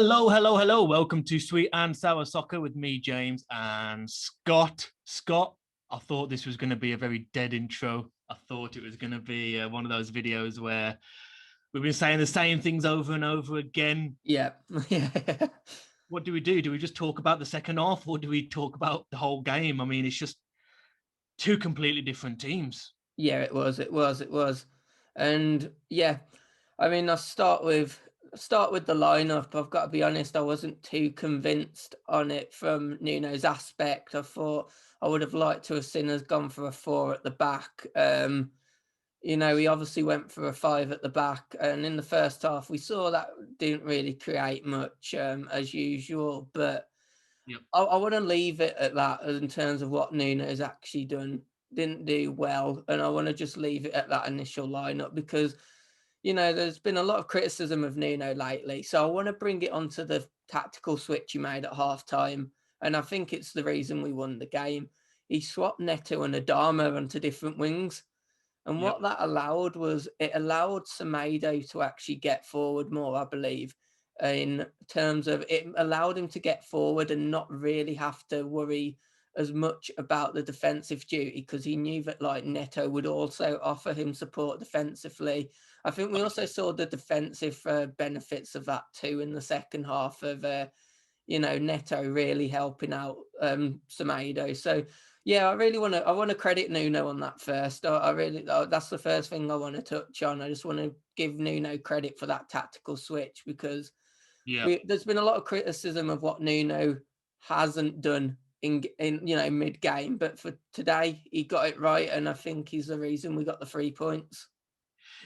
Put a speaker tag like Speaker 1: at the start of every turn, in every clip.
Speaker 1: Hello, hello, hello. Welcome to Sweet and Sour Soccer with me, James, and Scott. Scott, I thought this was going to be a very dead intro. I thought it was going to be one of those videos where we've been saying the same things over and over again.
Speaker 2: Yeah.
Speaker 1: What do we do? Do we just talk about the second half or do we talk about the whole game? I mean, it's just two completely different teams.
Speaker 2: Yeah, it was. And yeah, I mean, I start with the lineup. I've got to be honest, I wasn't too convinced on it from Nuno's aspect. I thought I would have liked to have seen us gone for a four at the back. He obviously went for a five at the back, and in the first half we saw that didn't really create much, as usual. But
Speaker 1: Yep.
Speaker 2: I want to leave it at that in terms of what Nuno's actually didn't do well, and I want to just leave it at that initial lineup because there's been a lot of criticism of Nuno lately, so I want to bring it onto the tactical switch he made at half time, and I think it's the reason we won the game. He swapped Neto and Adama onto different wings, and
Speaker 1: Yep.
Speaker 2: what that allowed was it allowed Semedo to actually get forward more, I believe, in terms of it allowed him to get forward and not really have to worry as much about the defensive duty because he knew that like Neto would also offer him support defensively. I think we also saw the defensive benefits of that too in the second half of Neto really helping out Semedo. So yeah, I want to credit Nuno on that first. That's the first thing I want to touch on. I just want to give Nuno credit for that tactical switch because
Speaker 1: Yeah.
Speaker 2: there's been a lot of criticism of what Nuno hasn't done in mid game, but for today he got it right, and I think he's the reason we got the 3 points.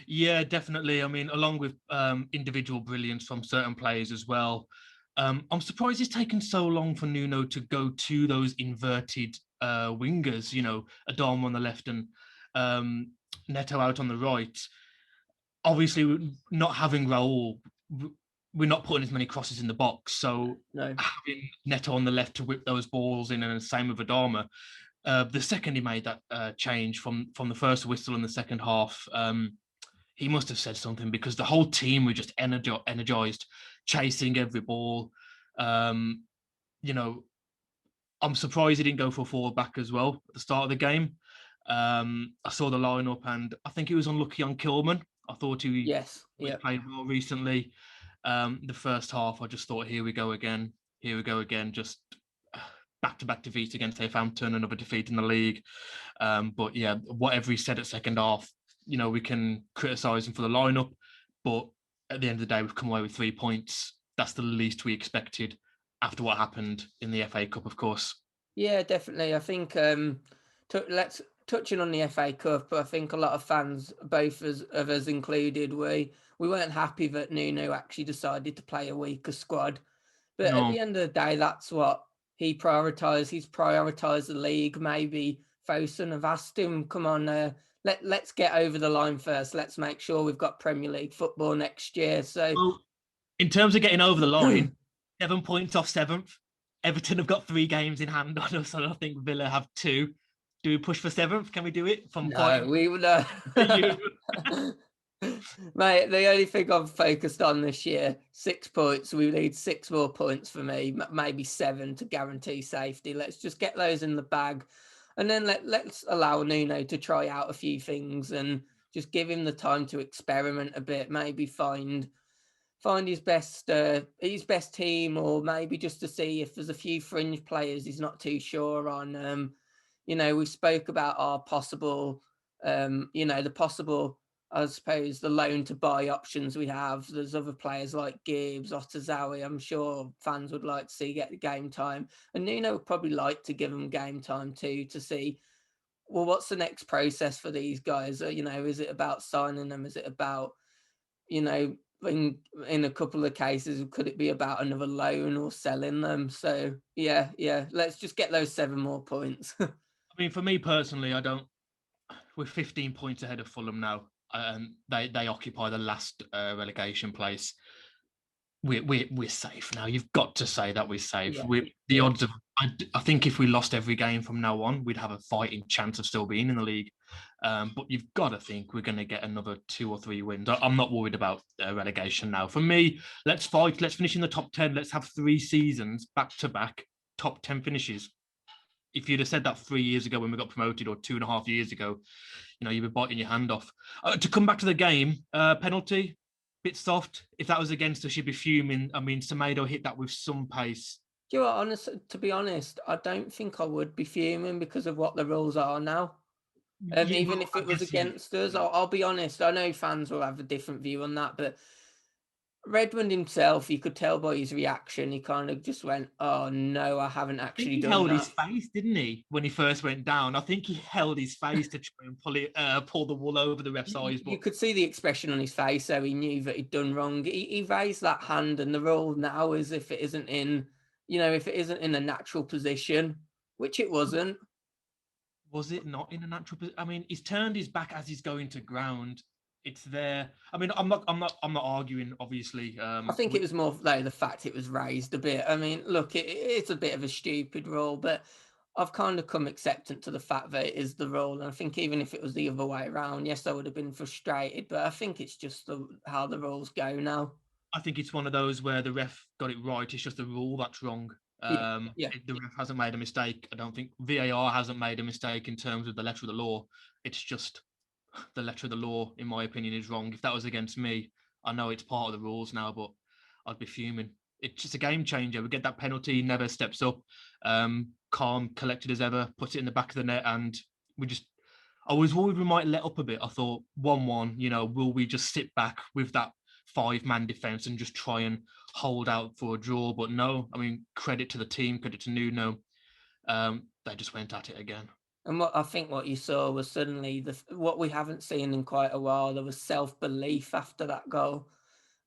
Speaker 1: Yeah, definitely. I mean, along with individual brilliance from certain players as well. I'm surprised it's taken so long for Nuno to go to those inverted wingers, Adama on the left and Neto out on the right. Obviously, not having Raul, we're not putting as many crosses in the box. So
Speaker 2: No.
Speaker 1: having Neto on the left to whip those balls in, and the same with Adama. The second he made that change from the first whistle in the second half, he must have said something because the whole team were just energized, chasing every ball. Um, you know, I'm surprised he didn't go for a forward back as well at the start of the game. I saw the lineup and I think he was unlucky on Kilman. I thought he
Speaker 2: Yes. Yeah.
Speaker 1: played well recently. The first half, I just thought, here we go again. Here we go again. Just back-to-back defeats against Southampton, another defeat in the league. But yeah, whatever he said at second half, we can criticise him for the lineup, but at the end of the day, we've come away with 3 points. That's the least we expected after what happened in the FA Cup, of course.
Speaker 2: Yeah, definitely. I think let's touching on the FA Cup. I think a lot of fans, both of us included, we weren't happy that Nuno actually decided to play a weaker squad. But at
Speaker 1: No,
Speaker 2: the end of the day, that's what he prioritised. He's prioritised the league. Maybe Fosun have asked him, "Come on, let's get over the line first. Let's make sure we've got Premier League football next year." So
Speaker 1: well, in terms of getting over the line, 7 points off seventh. Everton have got 3 games in hand on us, and I think Villa have 2. Do we push for seventh? Can we do it from
Speaker 2: no,
Speaker 1: fighting?
Speaker 2: we would. Mate, the only thing I've focused on this year, 6 points. We need 6 more points for me, maybe 7 to guarantee safety. Let's just get those in the bag. And then let's allow Nuno to try out a few things and just give him the time to experiment a bit, maybe find his best team, or maybe just to see if there's a few fringe players he's not too sure on. We spoke about our possible, the possible, I suppose, the loan to buy options we have. There's other players like Gibbs, Otazawi. I'm sure fans would like to see get game time, and Nuno would probably like to give them game time too to see, well, what's the next process for these guys? Is it about signing them? Is it about, in a couple of cases, could it be about another loan or selling them? So yeah, let's just get those 7 more points.
Speaker 1: I mean, for me personally, I don't. We're 15 points ahead of Fulham now, and they occupy the last relegation place. We're safe now. You've got to say that we're safe.
Speaker 2: Yeah,
Speaker 1: The odds of. I think if we lost every game from now on, we'd have a fighting chance of still being in the league. But you've got to think we're going to get another 2 or 3 wins. I'm not worried about relegation now. For me, let's fight. Let's finish in the top 10. Let's have 3 seasons back to back top 10 finishes. If you'd have said that 3 years ago when we got promoted, or 2.5 years ago, you'd be biting your hand off. To come back to the game, penalty, bit soft. If that was against us, you'd be fuming. I mean, Semedo hit that with some pace.
Speaker 2: Do you know what, to be honest, I don't think I would be fuming because of what the rules are now. Even if it was against us, I'll be honest, I know fans will have a different view on that, but Redmond himself, you could tell by his reaction, he kind of just went, "Oh no, I haven't actually done that."
Speaker 1: He held his face, didn't he, when he first went down? I think he held his face to try and pull the wool over the ref's eyes. But
Speaker 2: you could see the expression on his face, so he knew that he'd done wrong. He raised that hand, and the rule now is if it isn't in, if it isn't in a natural position, which it wasn't.
Speaker 1: Was it not in a natural position? I mean, he's turned his back as he's going to ground. It's there. I mean, I'm not arguing. Obviously,
Speaker 2: I think it was more though the fact it was raised a bit. I mean, look, it's a bit of a stupid rule, but I've kind of come acceptant to the fact that it is the rule. And I think even if it was the other way around, yes, I would have been frustrated. But I think it's just how the rules go now.
Speaker 1: I think it's one of those where the ref got it right. It's just the rule that's wrong. The ref hasn't made a mistake. I don't think VAR hasn't made a mistake in terms of the letter of the law. It's just the letter of the law, in my opinion, is wrong. If that was against me, I know it's part of the rules now, but I'd be fuming. It's just a game changer. We get that penalty, never steps up, calm, collected as ever, puts it in the back of the net, and I was worried we might let up a bit. I thought 1-1, will we just sit back with that 5-man defence and just try and hold out for a draw? But no, I mean, credit to the team, credit to Nuno. They just went at it again.
Speaker 2: And what you saw was suddenly what we haven't seen in quite a while. There was self-belief after that goal.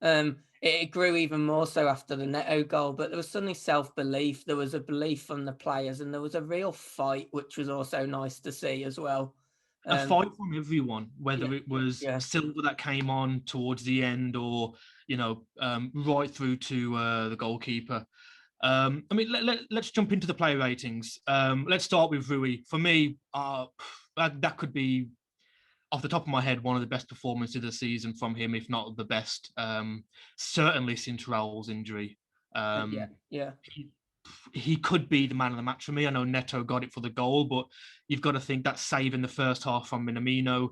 Speaker 2: It grew even more so after the Neto goal, but there was suddenly self-belief. There was a belief from the players, and there was a real fight, which was also nice to see as well.
Speaker 1: A fight from everyone, whether it was Silva that came on towards the end, or right through to the goalkeeper. I mean, let's jump into the player ratings. Let's start with Rui. For me, that could be, off the top of my head, one of the best performances of the season from him, if not the best. Certainly since Raul's injury. He could be the man of the match for me. I know Neto got it for the goal, but you've got to think that save in the first half from Minamino.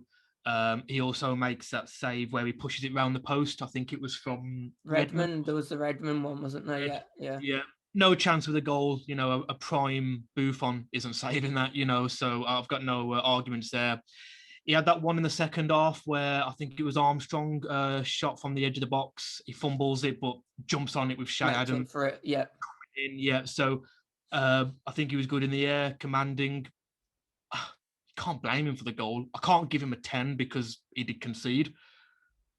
Speaker 1: He also makes that save where he pushes it round the post. I think it was from
Speaker 2: Redmond. There was the Redmond one, wasn't there?
Speaker 1: Yeah. No chance with a goal. A prime Buffon isn't saving that. So I've got no arguments there. He had that one in the second half where I think it was Armstrong shot from the edge of the box. He fumbles it, but jumps on it with Shay Adams
Speaker 2: for it. Yeah.
Speaker 1: So I think he was good in the air, commanding. You can't blame him for the goal. I can't give him a 10 because he did concede.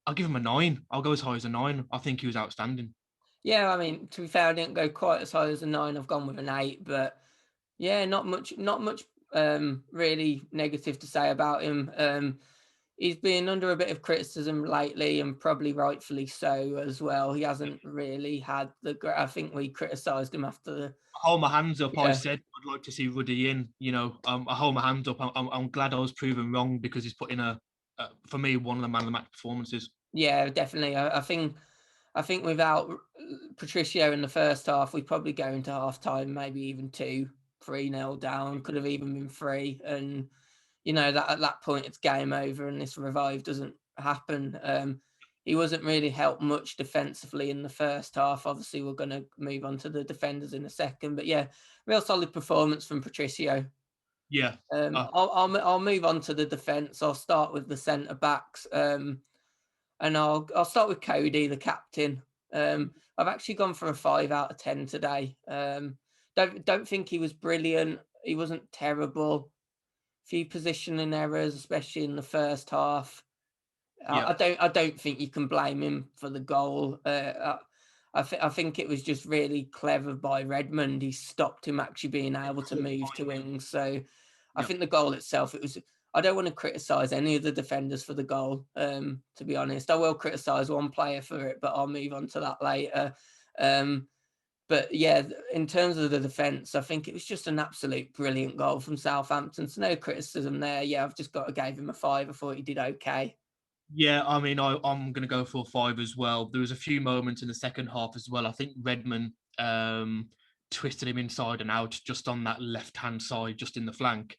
Speaker 1: I'll give him a 9. I'll go as high as a 9. I think he was outstanding.
Speaker 2: Yeah, I mean, to be fair, I didn't go quite as high as a 9. I've gone with an 8, but yeah, not much really negative to say about him. He's been under a bit of criticism lately, and probably rightfully so as well. He hasn't really had I think we criticised him after the.
Speaker 1: I hold my hands up. Yeah. I said I'd like to see Ruddy in. I hold my hands up. I'm glad I was proven wrong, because he's put in for me, one of the man of the match performances.
Speaker 2: Yeah, definitely. I think without Patricio in the first half, we'd probably go into half time, maybe even 2-3-0 down. Could have even been 3, and that at that point it's game over, and this revive doesn't happen. He wasn't really helped much defensively in the first half. Obviously, we're going to move on to the defenders in a second, but yeah, real solid performance from Patricio.
Speaker 1: Yeah.
Speaker 2: I'll move on to the defence. I'll start with the centre backs, and I'll start with Cody, the captain. I've actually gone for a 5 out of 10 today. Don't think he was brilliant. He wasn't terrible. Few positioning errors, especially in the first half. Yeah. I don't think you can blame him for the goal. I think it was just really clever by Redmond. He stopped him actually being able to move to wings. So I think the goal itself, I don't want to criticise any of the defenders for the goal, to be honest. I will criticise one player for it, but I'll move on to that later. But yeah, in terms of the defence, I think it was just an absolute brilliant goal from Southampton. So no criticism there. Yeah, I've just got to give him a 5. I thought he did okay.
Speaker 1: Yeah, I mean, I'm going to go for a 5 as well. There was a few moments in the second half as well. I think Redmond twisted him inside and out just on that left-hand side, just in the flank.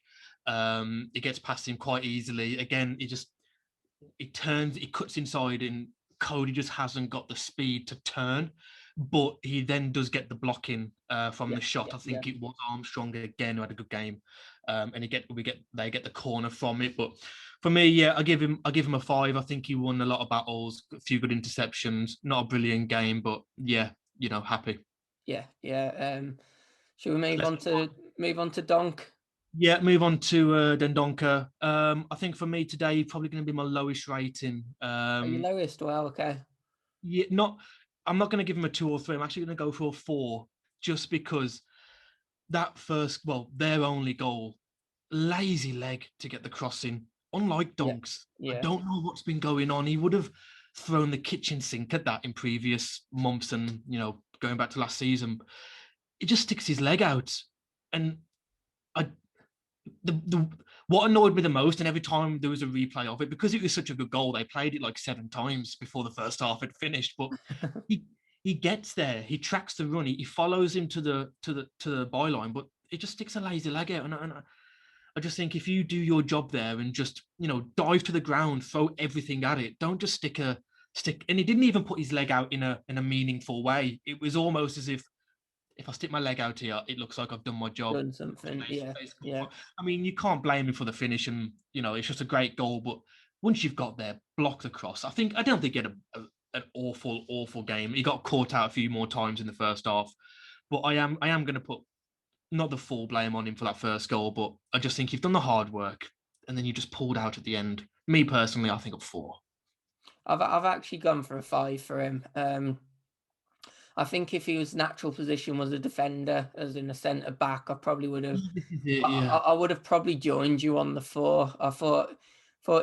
Speaker 1: He gets past him quite easily. Again, he turns, he cuts inside, and Cody just hasn't got the speed to turn. But he then does get the blocking from
Speaker 2: Yeah,
Speaker 1: the shot.
Speaker 2: yeah,
Speaker 1: I
Speaker 2: yeah.
Speaker 1: think it was Armstrong again who had a good game, and they get the corner from it. But for me, yeah, I give him a 5. I think he won a lot of battles, a few good interceptions. Not a brilliant game, but yeah, happy.
Speaker 2: Yeah, yeah. Should we
Speaker 1: Let's
Speaker 2: move on to Donk?
Speaker 1: Yeah, move on to Dendonka. I think for me today, probably going to be my lowest rating.
Speaker 2: Are you lowest? Well, okay.
Speaker 1: Yeah, I'm not going to give him a 2 or 3. I'm actually going to go for a 4, just because their only goal, lazy leg to get the crossing. Unlike
Speaker 2: Yeah,
Speaker 1: Donks, I
Speaker 2: yeah.
Speaker 1: don't know what's been going on. He would have thrown the kitchen sink at that in previous months, and going back to last season, he just sticks his leg out, and I the what annoyed me the most, and every time there was a replay of it, because it was such a good goal, they played it like 7 times before the first half had finished. But he he gets there, he tracks the run, he follows him to the byline, but it just sticks a lazy leg out, and I just think if you do your job there and just dive to the ground, throw everything at it, don't just stick. And he didn't even put his leg out in a meaningful way. It was almost as if I stick my leg out here, it looks like I've done my job.
Speaker 2: Done something. Yeah, yeah.
Speaker 1: I mean, you can't blame him for the finish, and it's just a great goal. But once you've got there, blocked across. I don't think he had an awful game. He got caught out a few more times in the first half, but I am going to put not the full blame on him for that first goal, but I just think you've done the hard work, and then you just pulled out at the end. Me personally, I think a 4.
Speaker 2: I've actually gone for a 5 for him. I think if his natural position was a defender, as in a centre back, I probably would have.
Speaker 1: This is it,
Speaker 2: I,
Speaker 1: yeah.
Speaker 2: I would have probably joined you on the 4. I thought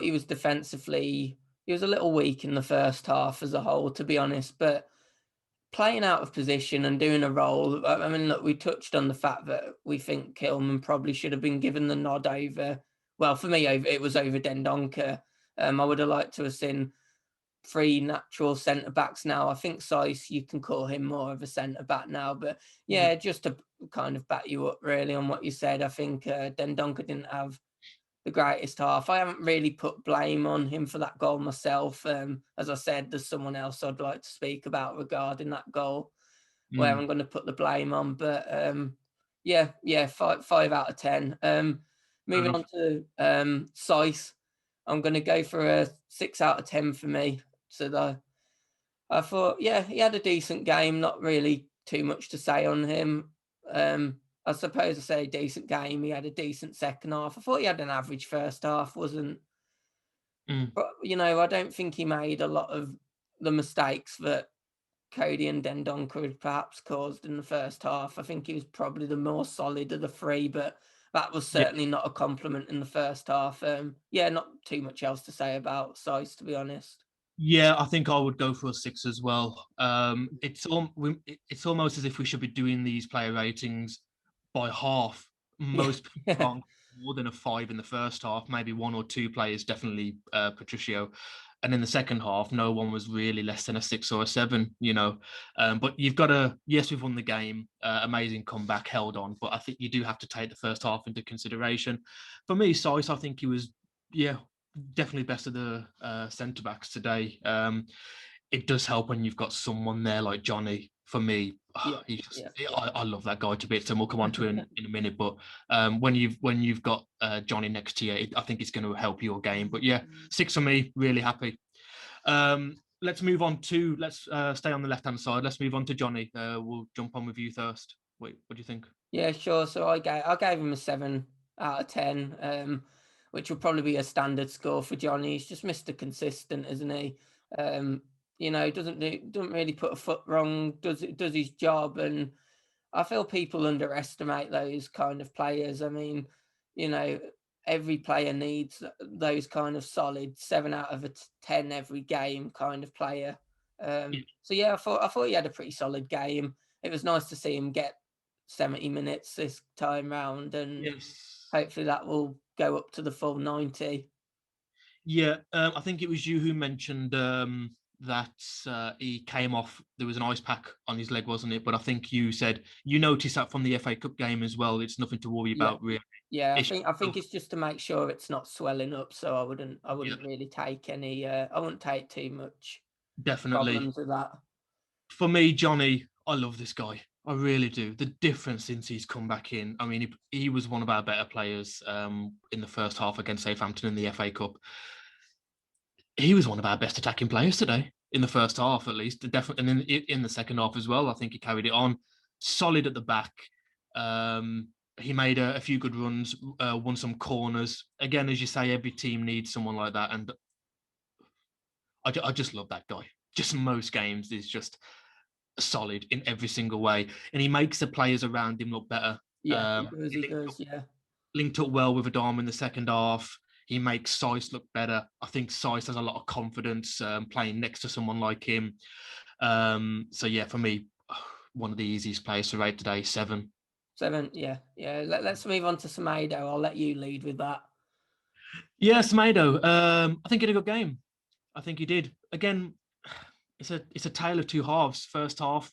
Speaker 2: he was defensively. He was a little weak in the first half as a whole, to be honest. But playing out of position and doing a role. I mean, look, we touched on the fact that we think Kilman probably should have been given the nod over. Well, for me, it was over Dendoncker. I would have liked to have seen 3 natural centre backs now. I think Sice, you can call him more of a centre back now. But yeah, just to kind of back you up really on what you said, I think Dendoncker didn't have the greatest half. I haven't really put blame on him for that goal myself. As I said, there's someone else I'd like to speak about regarding that goal where I'm going to put the blame on. But yeah, 5 out of 10.
Speaker 1: Fair
Speaker 2: Moving on
Speaker 1: enough.
Speaker 2: to Sice, I'm going to go for a 6 out of 10 for me. So I thought, yeah, he had a decent game. Not really too much to say on him. I suppose I say decent game. He had a decent second half. I thought he had an average first half. But I don't think he made a lot of the mistakes that Cody and Dendoncker had perhaps caused in the first half. I think he was probably the more solid of the 3, but that was
Speaker 1: Yeah.
Speaker 2: certainly not a compliment in the first half. Yeah, not too much else to say about Sice, to be honest.
Speaker 1: Yeah, I think I would go for a 6 as well. It's almost as if we should be doing these player ratings by half.
Speaker 2: Yeah,
Speaker 1: Most people
Speaker 2: yeah,
Speaker 1: can't get more than a 5 in the first half. Maybe 1 or 2 players, definitely Patricio, and in the second half, no one was really less than a 6 or a 7. But you've got to. Yes, we've won the game. Amazing comeback, held on. But I think you do have to take the first half into consideration. For me, Sice, I think he was, yeah, definitely best of the centre backs today. It does help when you've got someone there like Johnny. For me,
Speaker 2: yeah,
Speaker 1: he's just,
Speaker 2: yeah.
Speaker 1: I love that guy to bits, and we'll come on to him in a minute. But when you've got Johnny next to you, I think it's going to help your game. But yeah, 6 for me. Really happy. Let's move on to let's stay on the left hand side. Let's move on to Johnny. We'll jump on with you first. Wait, what do you think?
Speaker 2: Yeah, sure. So I gave him a 7 out of 10, which will probably be a standard score for Johnny. He's just Mr. Consistent, isn't he? Doesn't really put a foot wrong. Does his job, and I feel people underestimate those kind of players. I mean, you know, every player needs those kind of solid 7 out of 10 every game kind of player.
Speaker 1: Yeah.
Speaker 2: So yeah, I thought he had a pretty solid game. it was nice to see him get 70 minutes this time round, and
Speaker 1: Yes.
Speaker 2: hopefully that will go up to the full 90.
Speaker 1: Yeah, I think it was you who mentioned that he came off. There was an ice pack on his leg, wasn't it? But I think you said you noticed that from the FA Cup game as well. It's nothing to worry
Speaker 2: Yeah.
Speaker 1: about, really.
Speaker 2: Yeah,
Speaker 1: It's
Speaker 2: I think it's just to make sure it's not swelling up. So I wouldn't
Speaker 1: yeah,
Speaker 2: really take any. I wouldn't take too much
Speaker 1: definitely.
Speaker 2: problems with that.
Speaker 1: For me, Johnny, I love this guy. I really do. The difference since he's come back in. I mean, he was one of our better players in the first half against Southampton in the FA Cup. He was one of our best attacking players today in the first half, at least. Definitely, and in the second half as well. I think he carried it on. Solid at the back. He made a few good runs, won some corners. Again, as you say, every team needs someone like that, and I just love that guy. Just most games is just solid in every single way, and he makes the players around him look better.
Speaker 2: Yeah, he does.
Speaker 1: He
Speaker 2: He does. Yeah.
Speaker 1: linked up well with Adama in the second half. He makes Sice look better. I think Sice has a lot of confidence playing next to someone like him. So yeah, for me, one of the easiest players to rate today, 7.
Speaker 2: 7. Yeah. Yeah. Let's move on to Semedo. I'll let you lead with that.
Speaker 1: Yeah, Semedo. I think he had a good game. I think he did. Again, it's a tale of two halves. First half,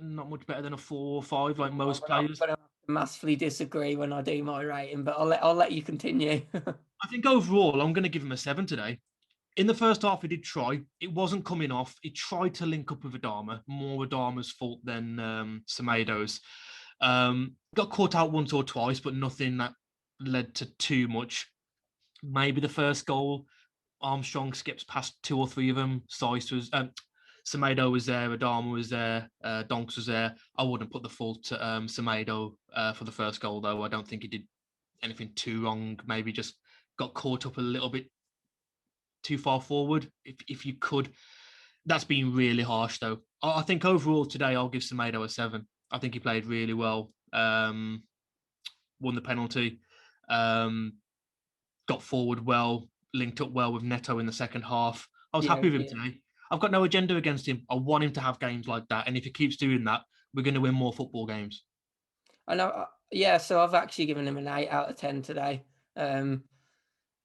Speaker 1: not much better than a 4 or 5, like most
Speaker 2: I'm
Speaker 1: players.
Speaker 2: gonna massively disagree when I do my rating, but I'll let you continue.
Speaker 1: I think overall, I'm going to give him a 7 today. In the first half, he did try. It wasn't coming off. He tried to link up with Adama. More Adama's fault than Semedo's. Got caught out once or twice, but nothing that led to too much. Maybe the first goal, Armstrong skips past 2 or 3 of them. Semedo was there, Adama was there, Donks was there. I wouldn't put the fault to Semedo for the first goal, though. I don't think he did anything too wrong. Maybe just got caught up a little bit too far forward, if you could. That's been really harsh, though. I think overall today, I'll give Semedo a 7. I think he played really well. Won the penalty. Got forward well, linked up well with Neto in the second half. I was
Speaker 2: Yeah.
Speaker 1: happy with him
Speaker 2: Yeah.
Speaker 1: today. I've got no agenda against him. I want him to have games like that. And if he keeps doing that, we're going to win more football games.
Speaker 2: I know. Yeah. So I've actually given him an 8 out of 10 today.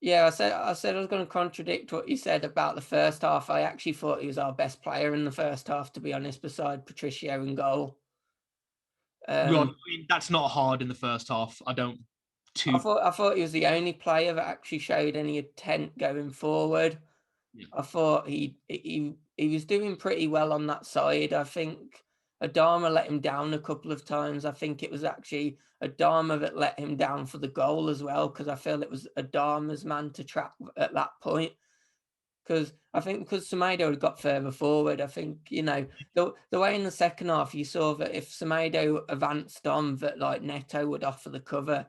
Speaker 2: Yeah, I said I was going to contradict what you said about the first half. I actually thought he was our best player in the first half, to be honest, beside Patricio in goal.
Speaker 1: Right. I mean, that's not hard in the first half. I
Speaker 2: thought he was the only player that actually showed any intent going forward.
Speaker 1: Yeah.
Speaker 2: I thought he was doing pretty well on that side. I think Adama let him down a couple of times. I think it was actually Adama that let him down for the goal as well, because I feel it was Adama's man to trap at that point. Because I think because Semedo had got further forward, I think, the way in the second half you saw that if Semedo advanced on, that like Neto would offer the cover.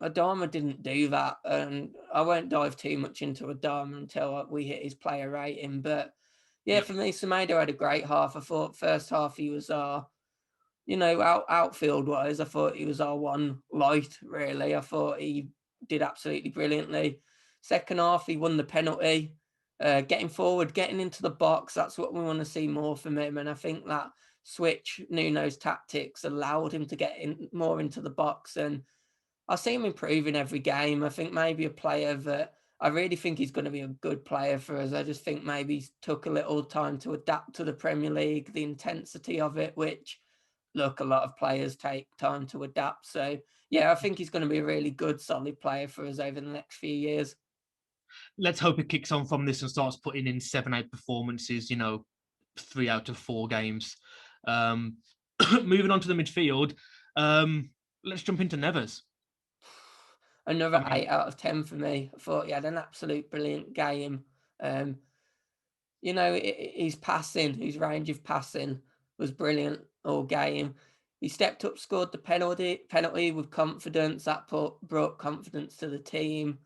Speaker 2: Adama didn't do that, and I won't dive too much into Adama until we hit his player rating. But yeah,
Speaker 1: Yep.
Speaker 2: for me, Semedo had a great half. I thought first half he was our, outfield wise, I thought he was our one light. Really, I thought he did absolutely brilliantly. Second half, he won the penalty, getting forward, getting into the box. That's what we want to see more from him, and I think that switch Nuno's tactics allowed him to get in more into the box, and I see him improving every game. I think maybe a player that I really think he's going to be a good player for us. I just think maybe he's took a little time to adapt to the Premier League, the intensity of it, which, look, a lot of players take time to adapt. So, yeah, I think he's going to be a really good, solid player for us over the next few years.
Speaker 1: Let's hope it kicks on from this and starts putting in 7, 8 performances, 3 out of 4 games. Moving on to the midfield, let's jump into Neves.
Speaker 2: Another 8 out of 10 for me. I thought he had an absolute brilliant game. His passing, his range of passing was brilliant all game. He stepped up, scored the penalty with confidence. That brought confidence to the team.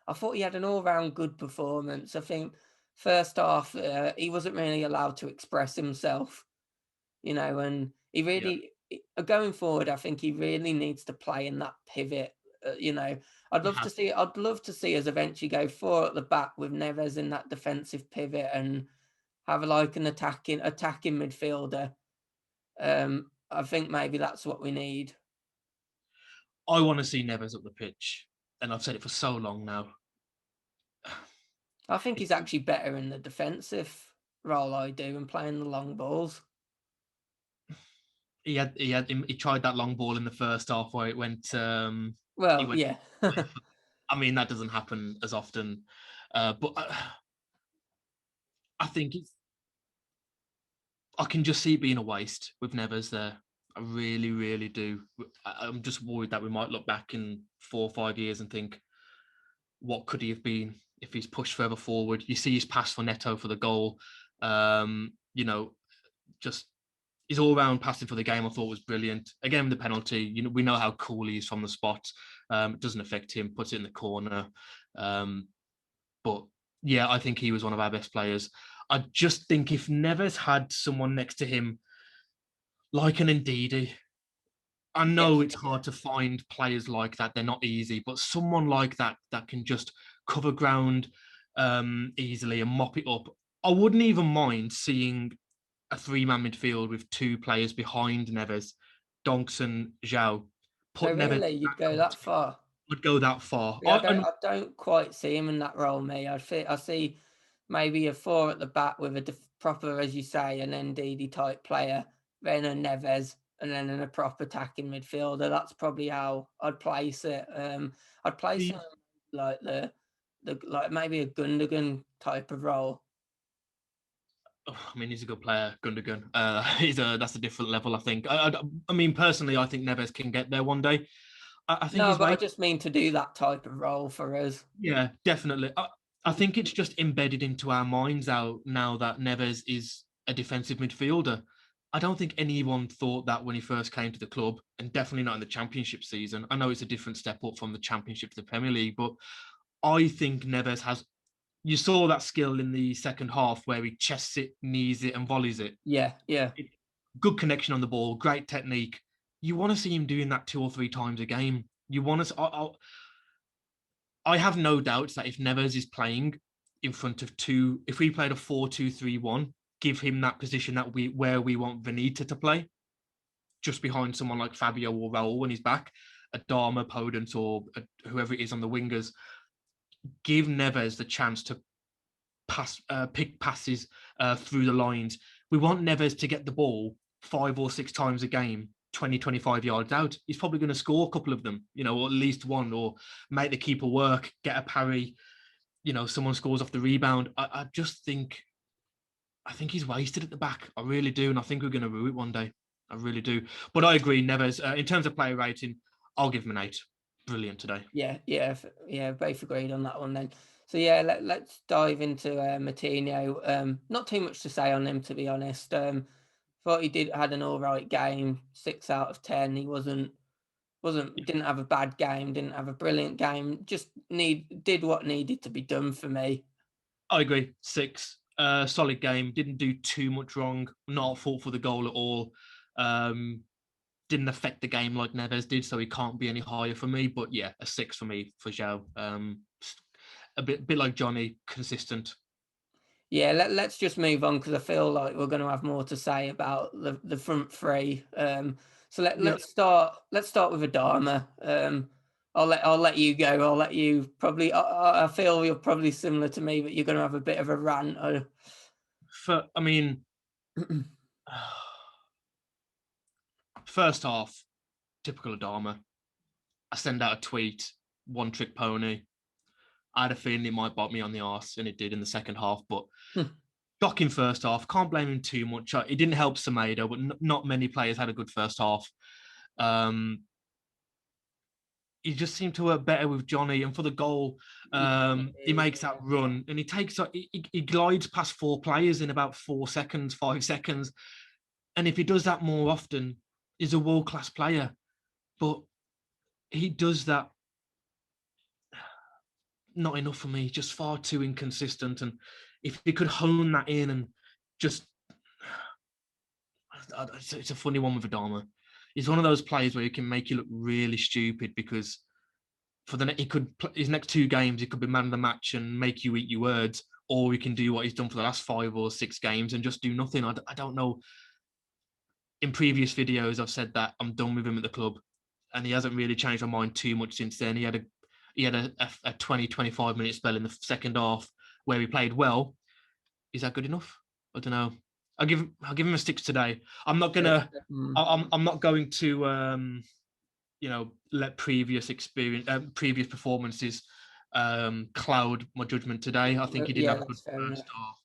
Speaker 2: I thought he had an all-round good performance. I think first half, he wasn't really allowed to express himself, and he really, going forward, I think he really needs to play in that pivot. I'd love to see us eventually go 4 at the back with Neves in that defensive pivot and have like an attacking midfielder. I think maybe that's what we need.
Speaker 1: I want to see Neves up the pitch, and I've said it for so long now.
Speaker 2: I think he's actually better in the defensive role I do and playing the long balls.
Speaker 1: He tried that long ball in the first half where it went. He
Speaker 2: Well,
Speaker 1: went.
Speaker 2: yeah.
Speaker 1: I mean, that doesn't happen as often, but I think I can just see it being a waste with Neves there. I really, really do. I'm just worried that we might look back in 4 or 5 years and think, what could he have been if he's pushed further forward? You see his pass for Neto for the goal. Just his all-round passing for the game I thought was brilliant. Again, the penalty, we know how cool he is from the spot. It doesn't affect him, puts it in the corner. But yeah, I think he was one of our best players. I just think if Neves had someone next to him, like an Ndidi, I know it's hard to find players like that. They're not easy, but someone like that can just cover ground easily and mop it up. I wouldn't even mind seeing a three-man midfield with two players behind Neves, Donks and Zhao.
Speaker 2: Oh,
Speaker 1: Put Neves.
Speaker 2: really? You'd go that far?
Speaker 1: Would go that far.
Speaker 2: Yeah, I don't quite see him in that role, me. I see maybe a four at the back with a proper, as you say, an NDD type player, then a Neves, and then a proper attacking midfielder. That's probably how I'd place it. I'd place him like the like maybe a Gundogan type of role.
Speaker 1: I mean, he's a good player, Gundogan. That's a different level, I think. I mean, personally, I think Neves can get there one day. I think
Speaker 2: No,
Speaker 1: he's
Speaker 2: but I
Speaker 1: way.
Speaker 2: just mean to do that type of role for us.
Speaker 1: Yeah, definitely. I think it's just embedded into our minds now that Neves is a defensive midfielder. I don't think anyone thought that when he first came to the club, and definitely not in the Championship season. I know it's a different step up from the Championship to the Premier League, but I think Neves has. You saw that skill in the second half where he chests it, knees it, and volleys it.
Speaker 2: Yeah, yeah.
Speaker 1: Good connection on the ball, great technique. You want to see him doing that 2 or 3 times a game. You want to. I have no doubts that if Neves is playing in front of two, if we played a 4-2-3-1, give him that position where we want Venita to play, just behind someone like Fabio or Raul when he's back, Adama, Podence, or whoever it is on the wingers. Give Neves the chance to pick passes through the lines. We want Neves to get the ball 5 or 6 times a game, 20, 25 yards out. He's probably going to score a couple of them, or at least one, or make the keeper work, get a parry, someone scores off the rebound. I think he's wasted at the back. I really do. And I think we're going to rue it one day. I really do. But I agree, Neves, in terms of player rating, I'll give him an 8. Brilliant today.
Speaker 2: Yeah. Both agreed on that one then. So yeah, let's dive into Moutinho. Not too much to say on him, to be honest. Thought he had an all right game, 6 out of 10. He didn't have a bad game, didn't have a brilliant game. Just did what needed to be done for me.
Speaker 1: I agree. 6. Solid game. Didn't do too much wrong. Not at fault for the goal at all. Didn't affect the game like Neves did, so he can't be any higher for me. But yeah, a 6 for me for Zhao. A bit like Johnny, consistent.
Speaker 2: Yeah, let's just move on because I feel like we're going to have more to say about the front three. So let's start with Adama. I'll let you go. I'll let you probably. I feel you're probably similar to me, but you're going to have a bit of a rant.
Speaker 1: First half, typical Adama. I send out a tweet, one trick pony. I had a feeling it might bite me on the arse, and it did in the second half. But shocking first half. Can't blame him too much. It didn't help Semedo, but not many players had a good first half. He just seemed to work better with Johnny, and for the goal, he makes that run, and he glides past 4 players in about 4 seconds, 5 seconds. And if he does that more often, he's a world-class player. But he does that not enough for me, just far too inconsistent. And if he could hone that in and just, it's a funny one with Adama. He's one of those players where he can make you look really stupid because his next 2 games, he could be man of the match and make you eat your words, or he can do what he's done for the last 5 or 6 games and just do nothing. I don't know. in previous videos, I've said that I'm done with him at the club, and he hasn't really changed my mind too much since then. He had a 20, 25 minute spell in the second half where he played well. Is that good enough? I don't know. I'll give him a 6 today. I'm not gonna. I'm not going to let previous experience, previous performances cloud my judgment today. I think he didn't have a good first half.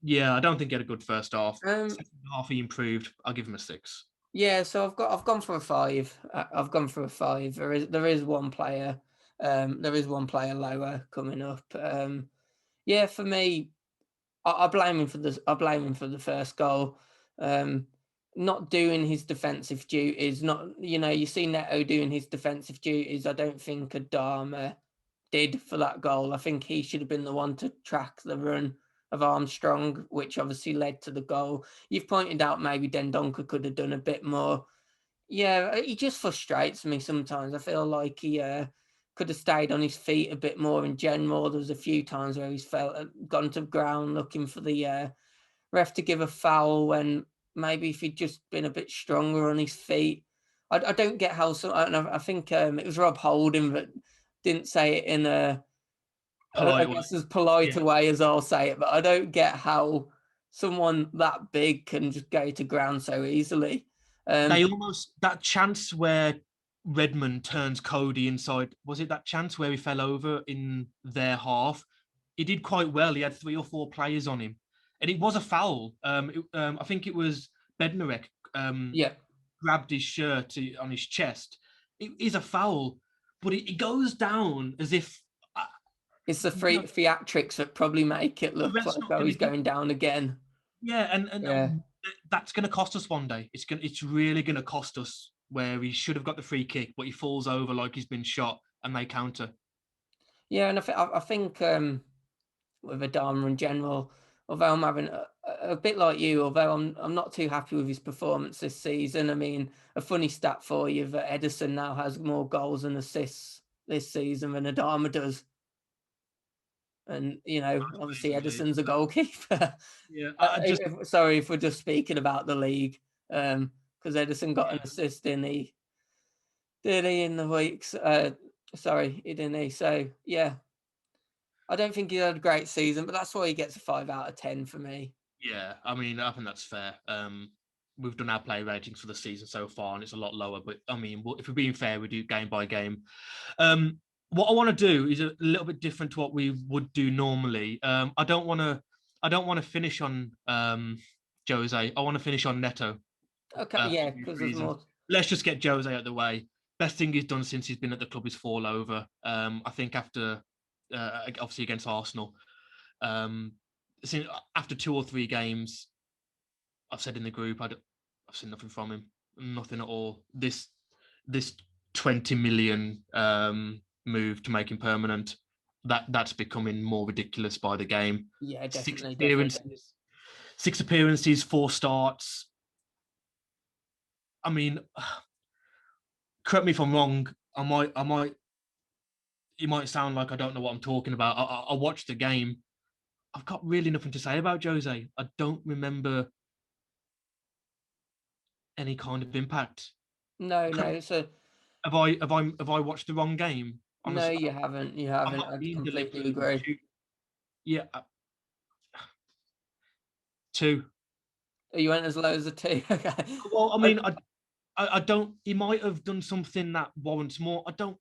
Speaker 1: Yeah, I don't think he had a good first half. Second half he improved. I'll give him a 6.
Speaker 2: Yeah, so I've gone for a 5. I've gone for a 5. There is one player. There is one player lower coming up. Yeah, for me, I blame him for this. I blame him for the first goal. Not doing his defensive duties. Not, you see Neto doing his defensive duties. I don't think Adama did for that goal. I think he should have been the one to track the run of Armstrong, which obviously led to the goal. You've pointed out maybe Dendoncker could have done a bit more. Yeah, he just frustrates me sometimes. I feel like he could have stayed on his feet a bit more in general. There was a few times where he's gone to ground looking for the ref to give a foul when maybe if he'd just been a bit stronger on his feet. I don't get how I think it was Rob Holding that didn't say it in a I guess as polite a way as I'll say it, but I don't get how someone that big can just go to ground so easily.
Speaker 1: They almost, that chance where Redmond turns Cody inside, was it that chance where he fell over in their half? He did quite well. He had 3 or 4 players on him, and it was a foul. I think it was Bednarek grabbed his shirt on his chest. It is a foul, but it goes down as if
Speaker 2: it's the theatrics that probably make it look like he's going down again.
Speaker 1: Yeah, and that's going to cost us one day. It's really going to cost us, where he should have got the free kick, but he falls over like he's been shot, and they counter.
Speaker 2: Yeah, and I think with Adama in general, although I'm having a bit like you, although I'm not too happy with his performance this season. I mean, a funny stat for you that Edison now has more goals and assists this season than Adama does. And, obviously Edison's a goalkeeper.
Speaker 1: Yeah,
Speaker 2: sorry if we're just speaking about the league, because Edison got an assist in the weeks. Sorry, didn't he? So, yeah. I don't think he had a great season, but that's why he gets a 5 out of 10 for me.
Speaker 1: Yeah, I mean, I think that's fair. We've done our play ratings for the season so far, and it's a lot lower. But I mean, if we're being fair, we do game by game. What I want to do is a little bit different to what we would do normally. I don't want to finish on Jose. I want to finish on Neto.
Speaker 2: Okay, yeah, because there's more.
Speaker 1: Let's just get Jose out of the way. Best thing he's done since he's been at the club is fall over. I think after obviously against Arsenal, after 2 or 3 games, I've said in the group I've seen nothing from him, nothing at all. This 20 million move to make him permanent, that's becoming more ridiculous by the game.
Speaker 2: Yeah, definitely.
Speaker 1: 6 appearances, 4 starts. I mean, correct me if I'm wrong. It might sound like I don't know what I'm talking about. I watched the game. I've got really nothing to say about Jose. I don't remember any kind of impact.
Speaker 2: No. So
Speaker 1: have I watched the wrong game?
Speaker 2: Honestly, no, you haven't. You haven't. I completely agree.
Speaker 1: Yeah. 2.
Speaker 2: You went as low as a 2. Okay.
Speaker 1: Well, I mean, I don't. He might have done something that warrants more. I don't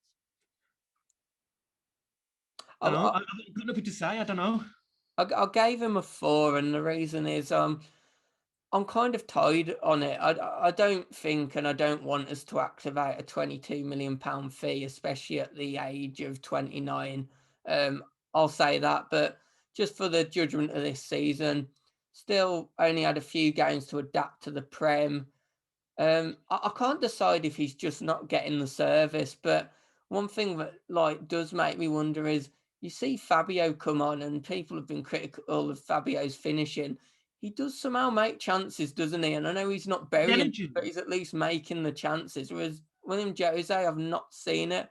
Speaker 1: know. I've got nothing to say. I don't know.
Speaker 2: I gave him a 4, and the reason is I'm kind of tied on it. I don't think, and I don't want us to activate a £22 million fee, especially at the age of 29. I'll say that, but just for the judgment of this season, still only had a few games to adapt to the Prem. I can't decide if he's just not getting the service, but one thing that does make me wonder is you see Fabio come on, and people have been critical of Fabio's finishing. He does somehow make chances, doesn't he? And I know he's not burying, but he's at least making the chances. Whereas William Jose, I've not seen it.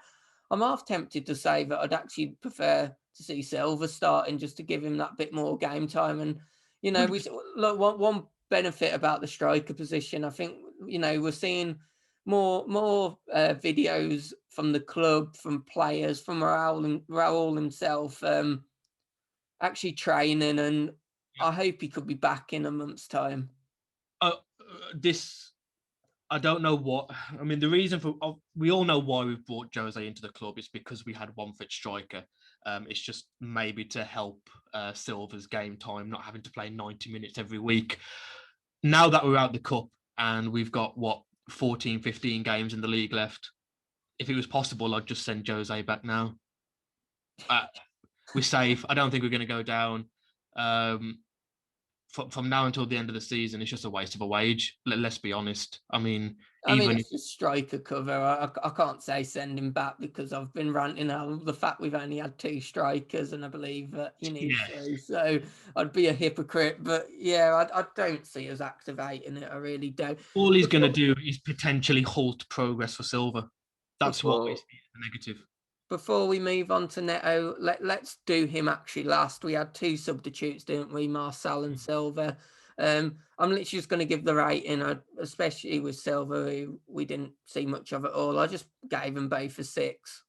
Speaker 2: I'm half tempted to say that I'd actually prefer to see Silva starting just to give him that bit more game time. And, one benefit about the striker position, I think we're seeing more videos from the club, from players, from Raul himself, actually training, and I hope he could be back in a month's time.
Speaker 1: I don't know what. I mean, the reason for we all know why we've brought Jose into the club. It's because we had one fit striker. It's just maybe to help Silva's game time, not having to play 90 minutes every week. Now that we're out the cup and we've got 14, 15 games in the league left, if it was possible, I'd just send Jose back now. We're safe. I don't think we're going to go down. From now until the end of the season, it's just a waste of a wage. Let's be honest. I mean,
Speaker 2: it's just striker cover. I can't say send him back because I've been ranting out the fact we've only had 2 strikers, and I believe that he needs 3. So I'd be a hypocrite. But yeah, I don't see us activating it. I really don't.
Speaker 1: All he's going to do is potentially halt progress for Silva. That's what is the negative.
Speaker 2: Before we move on to Neto, let's do him actually last. We had 2 substitutes, didn't we? Marcel and Silva. I'm literally just going to give the rating, especially with Silva, who we didn't see much of at all. I just gave them both a 6.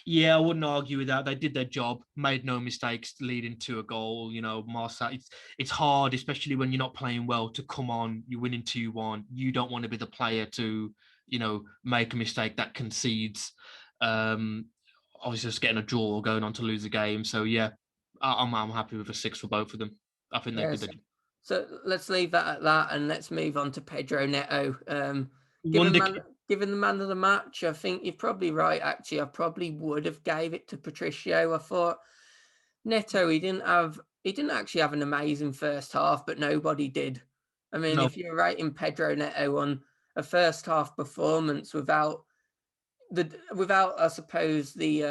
Speaker 1: Yeah, I wouldn't argue with that. They did their job, made no mistakes, leading to a goal. Marcel, it's hard, especially when you're not playing well, to come on. You're winning 2-1. You don't want to be the player to, make a mistake that concedes. Obviously just getting a draw or going on to lose a game. So yeah, I'm happy with a 6 for both of them. I think they did it.
Speaker 2: So let's leave that at that, and let's move on to Pedro Neto. Given the man of the match, I think you're probably right. Actually, I probably would have gave it to Patricio. I thought Neto, he didn't actually have an amazing first half, but nobody did. I mean, if you're rating Pedro Neto on a first half performance without I suppose the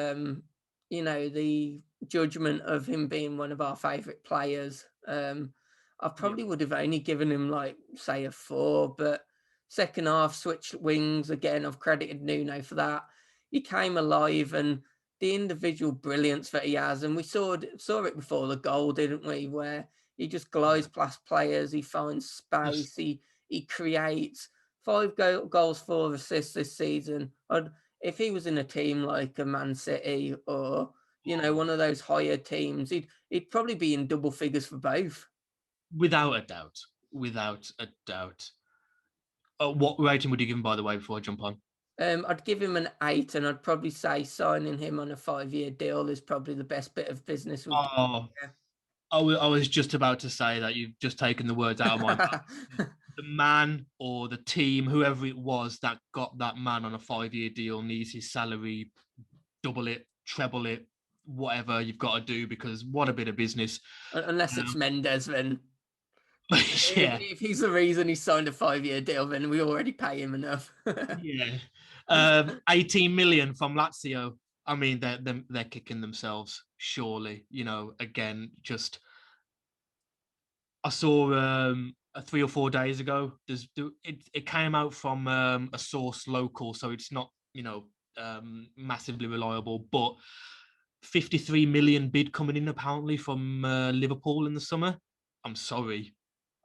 Speaker 2: the judgment of him being one of our favorite players, I probably would have only given him say a 4. But second half, switched wings again. I've credited Nuno for that. He came alive, and the individual brilliance that he has, and we saw it before the goal, didn't we? Where he just glides past players, he finds space, he creates 5 goals, 4 assists this season. If he was in a team like a Man City or one of those higher teams, he'd probably be in double figures for both.
Speaker 1: Without a doubt. What rating would you give him, by the way, before I jump on?
Speaker 2: I'd give him an 8, and I'd probably say signing him on a 5-year deal is probably the best bit of business we've done.
Speaker 1: I was just about to say that. You've just taken the words out of my mouth. The man or the team, whoever it was that got that man on a 5-year deal, needs his salary, double it, treble it, whatever you've got to do, because what a bit of business.
Speaker 2: Unless it's Mendes, then.
Speaker 1: Yeah.
Speaker 2: If he's the reason he signed a 5-year deal, then we already pay him enough.
Speaker 1: Yeah. 18 million from Lazio. I mean, they're kicking themselves, surely. Again, just I saw 3 or 4 days ago. It came out from a source local, so it's not massively reliable. But 53 million bid coming in apparently from Liverpool in the summer. I'm sorry.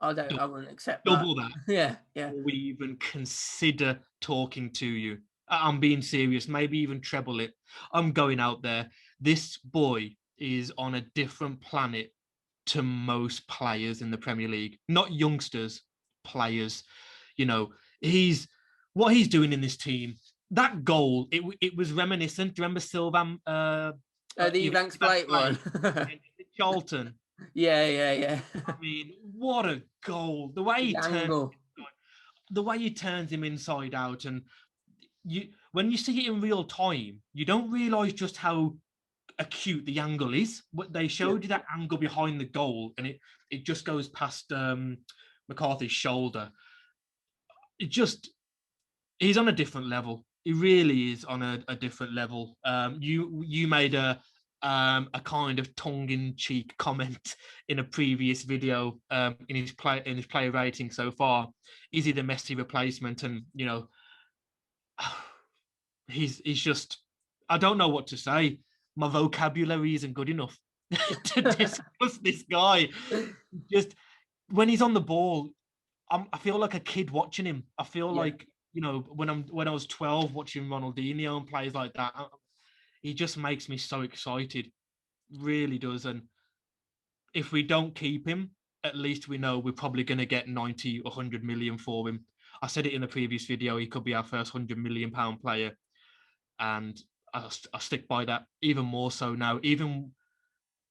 Speaker 2: I wouldn't accept
Speaker 1: double
Speaker 2: that.
Speaker 1: Yeah.
Speaker 2: Before
Speaker 1: we even consider talking to you. I'm being serious. Maybe even treble it. I'm going out there. This boy is on a different planet to most players in the Premier League. Not youngsters, players. What he's doing in this team. That goal, it was reminiscent. Do you remember Silva?
Speaker 2: The Evanks Blake one.
Speaker 1: Charlton.
Speaker 2: Yeah.
Speaker 1: I mean, what a goal! The way he turns him inside out, and when you see it in real time, you don't realise just how acute the angle is. They showed you that angle behind the goal, and it just goes past McCarthy's shoulder. He's on a different level. He really is on a different level. You made a kind of tongue-in-cheek comment in a previous video in his player rating so far. Is he the Messi replacement? And he's just, I don't know what to say. My vocabulary isn't good enough to discuss this guy. Just when he's on the ball, I feel like a kid watching him. I feel
Speaker 2: Yeah.
Speaker 1: like, when I was 12 watching Ronaldinho and players like that. He just makes me so excited, really does. And if we don't keep him, at least we know we're probably going to get 90 or 100 million for him. I said it in the previous video. He could be our first £100 million player, and I stick by that even more so now. Even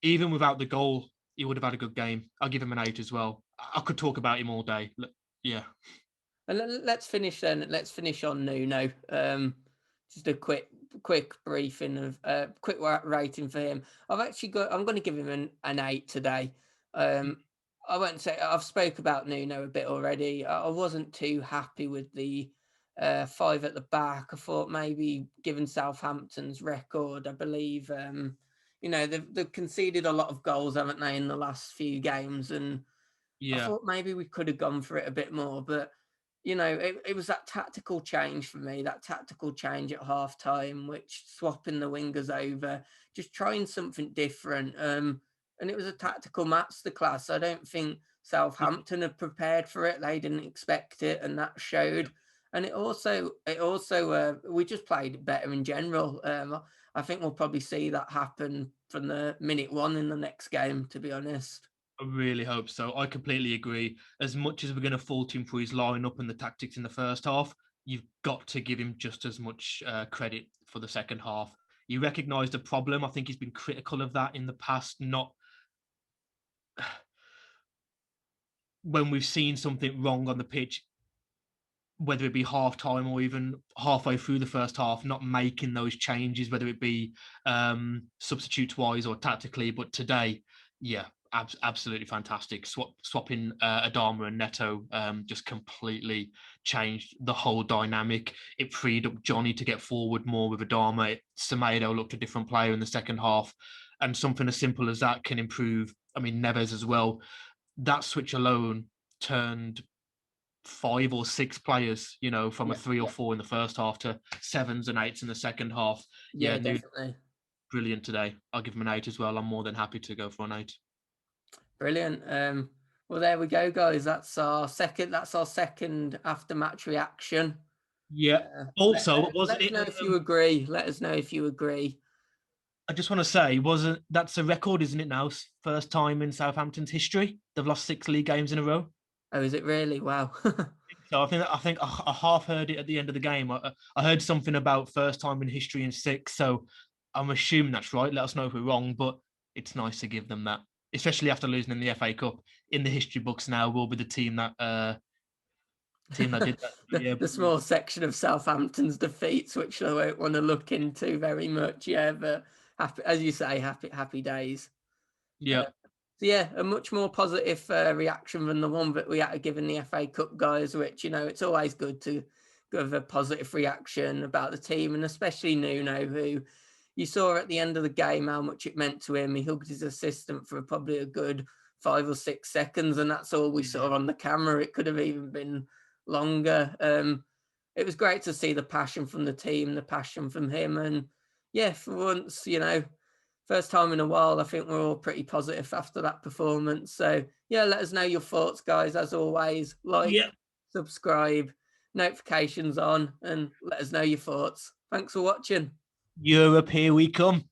Speaker 1: without the goal, he would have had a good game. I'll give him an 8 as well. I could talk about him all day. Yeah.
Speaker 2: And let's finish then. Let's finish on Nuno. Just a quick briefing of quick rating for him. I'm going to give him an 8 today. I won't say I've spoke about Nuno a bit already. I wasn't too happy with the 5 at the back. I thought maybe given Southampton's record, I believe they've conceded a lot of goals, haven't they, in the last few games, and I thought maybe we could have gone for it a bit more, but it was that tactical change for me, that tactical change at half time, which swapping the wingers over, just trying something different. And it was a tactical masterclass. I don't think Southampton had prepared for it. They didn't expect it, and that showed. And it also, we just played better in general. I think we'll probably see that happen from the minute 1 in the next game, to be honest.
Speaker 1: I really hope so. I completely agree. As much as we're going to fault him for his line-up and the tactics in the first half, you've got to give him just as much credit for the second half. He recognised the problem. I think he's been critical of that in the past, not when we've seen something wrong on the pitch, whether it be half time or even halfway through the first half, not making those changes, whether it be substitutes wise or tactically. But today, yeah, absolutely fantastic. Swapping Adama and Neto just completely changed the whole dynamic. It freed up Johnny to get forward more with Adama. Semedo looked a different player in the second half, and something as simple as that can improve. I mean, Neves as well. That switch alone turned 5 or 6 players, from a 3 or 4 in the first half to 7s and 8s in the second half.
Speaker 2: Yeah, definitely.
Speaker 1: Brilliant today. I'll give him an 8 as well. I'm more than happy to go for an 8.
Speaker 2: Brilliant. Well, there we go, guys. That's our second after match reaction.
Speaker 1: Yeah. Also,
Speaker 2: let us know if you agree. Let us know if you agree.
Speaker 1: I just want to say, that's a record, isn't it now? First time in Southampton's history. They've lost 6 league games in a row.
Speaker 2: Oh, is it really? Wow.
Speaker 1: So I think I half heard it at the end of the game. I heard something about first time in history in 6. So I'm assuming that's right. Let us know if we're wrong, but it's nice to give them that, especially after losing in the FA Cup. In the history books now, will be the team that did that.
Speaker 2: The small section of Southampton's defeats, which I won't want to look into very much. Yeah, but happy, as you say, happy days.
Speaker 1: Yeah.
Speaker 2: So yeah, a much more positive reaction than the one that we had to give in the FA Cup, guys, which, it's always good to give a positive reaction about the team, and especially Nuno, who you saw at the end of the game how much it meant to him. He hugged his assistant for probably a good 5 or 6 seconds, and that's all we saw on the camera. It could have even been longer. It was great to see the passion from the team, the passion from him, and yeah, for once, first time in a while, I think we're all pretty positive after that performance. So yeah, let us know your thoughts, guys. As always, subscribe, notifications on, and let us know your thoughts. Thanks for watching.
Speaker 1: Europe, here we come.